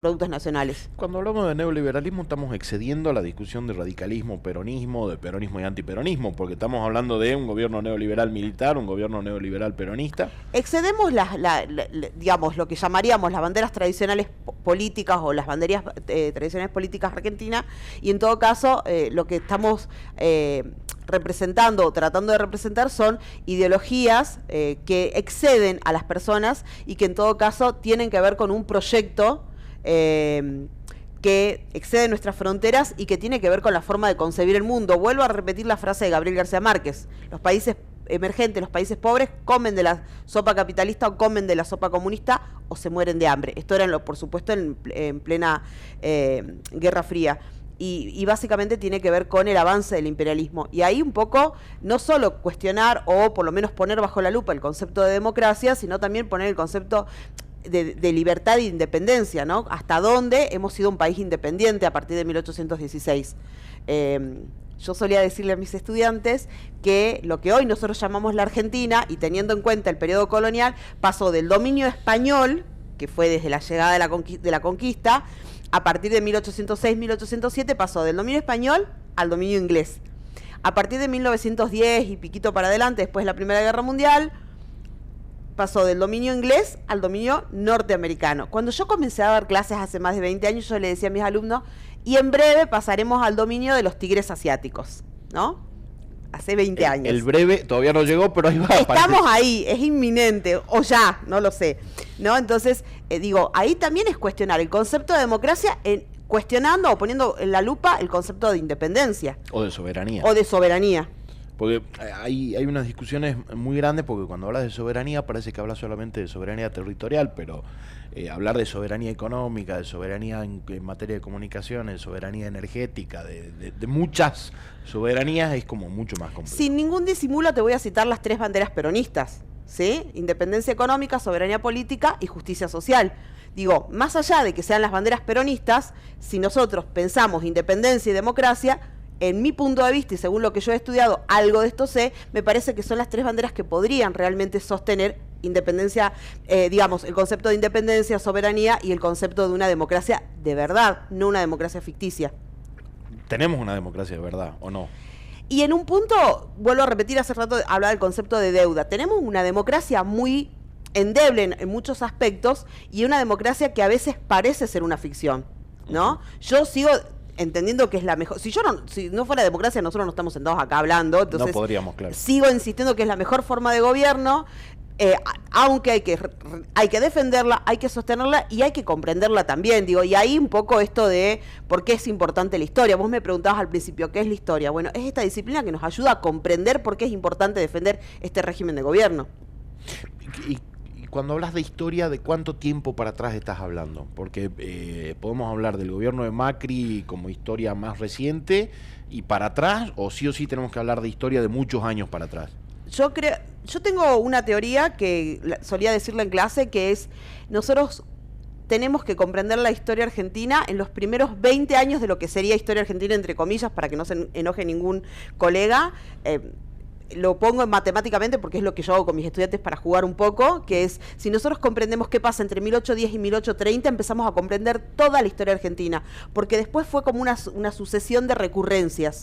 productos nacionales. Cuando hablamos de neoliberalismo estamos excediendo la discusión de radicalismo, peronismo, de peronismo y antiperonismo, porque estamos hablando de un gobierno neoliberal militar, un gobierno neoliberal peronista. Excedemos digamos, lo que llamaríamos las banderas tradicionales políticas o las banderas tradicionales políticas argentinas, y en todo caso lo que estamos representando o tratando de representar son ideologías que exceden a las personas y que en todo caso tienen que ver con un proyecto que excede nuestras fronteras y que tiene que ver con la forma de concebir el mundo. Vuelvo a repetir la frase de Gabriel García Márquez: los países emergentes, los países pobres, comen de la sopa capitalista o comen de la sopa comunista o se mueren de hambre. Esto era, por supuesto, en plena Guerra Fría. Y básicamente tiene que ver con el avance del imperialismo. Y ahí un poco, no solo cuestionar o por lo menos poner bajo la lupa el concepto de democracia, sino también poner el concepto de libertad e independencia, ¿no? Hasta dónde hemos sido un país independiente a partir de 1816. Yo solía decirle a mis estudiantes que lo que hoy nosotros llamamos la Argentina, y teniendo en cuenta el periodo colonial, pasó del dominio español, que fue desde la llegada de la conquista, a partir de 1806-1807 pasó del dominio español al dominio inglés. A partir de 1910 y piquito para adelante, después de la Primera Guerra Mundial, pasó del dominio inglés al dominio norteamericano. Cuando yo comencé a dar clases hace más de 20 años, yo le decía a mis alumnos, y en breve pasaremos al dominio de los tigres asiáticos, ¿no? Hace 20 años. El breve todavía no llegó, pero ahí va. Estamos ahí, es inminente, o ya, no lo sé, ¿no? Entonces, digo, ahí también es cuestionar el concepto de democracia, cuestionando o poniendo en la lupa el concepto de independencia. O de soberanía. O de soberanía. Porque hay unas discusiones muy grandes, porque cuando hablas de soberanía parece que hablas solamente de soberanía territorial, pero hablar de soberanía económica, de soberanía en materia de comunicaciones, de soberanía energética, de muchas soberanías es como mucho más complejo. Sin ningún disimulo te voy a citar las 3 banderas peronistas, ¿sí? Independencia económica, soberanía política y justicia social. Digo, más allá de que sean las banderas peronistas, si nosotros pensamos independencia y democracia, en mi punto de vista y según lo que yo he estudiado, algo de esto sé, me parece que son las 3 banderas que podrían realmente sostener independencia, digamos, el concepto de independencia, soberanía y el concepto de una democracia de verdad, no una democracia ficticia. ¿Tenemos una democracia de verdad o no? Y en un punto, vuelvo a repetir, hace rato hablaba del concepto de deuda. Tenemos una democracia muy endeble en muchos aspectos y una democracia que a veces parece ser una ficción, ¿no? Yo sigo entendiendo que es la mejor. Si no fuera democracia, nosotros no estamos sentados acá hablando. Entonces, no podríamos, claro. Sigo insistiendo que es la mejor forma de gobierno, aunque hay que defenderla, hay que sostenerla y hay que comprenderla también. Digo, y ahí un poco esto de por qué es importante la historia. Vos me preguntabas al principio, ¿qué es la historia? Bueno, es esta disciplina que nos ayuda a comprender por qué es importante defender este régimen de gobierno. Y cuando hablas de historia, ¿de cuánto tiempo para atrás estás hablando? Porque podemos hablar del gobierno de Macri como historia más reciente y para atrás, o sí tenemos que hablar de historia de muchos años para atrás. Yo tengo una teoría que solía decirla en clase, que es, nosotros tenemos que comprender la historia argentina en los primeros 20 años de lo que sería historia argentina, entre comillas, para que no se enoje ningún colega. Lo pongo matemáticamente porque es lo que yo hago con mis estudiantes para jugar un poco, que es, si nosotros comprendemos qué pasa entre 1810 y 1830, empezamos a comprender toda la historia argentina, porque después fue como una sucesión de recurrencias.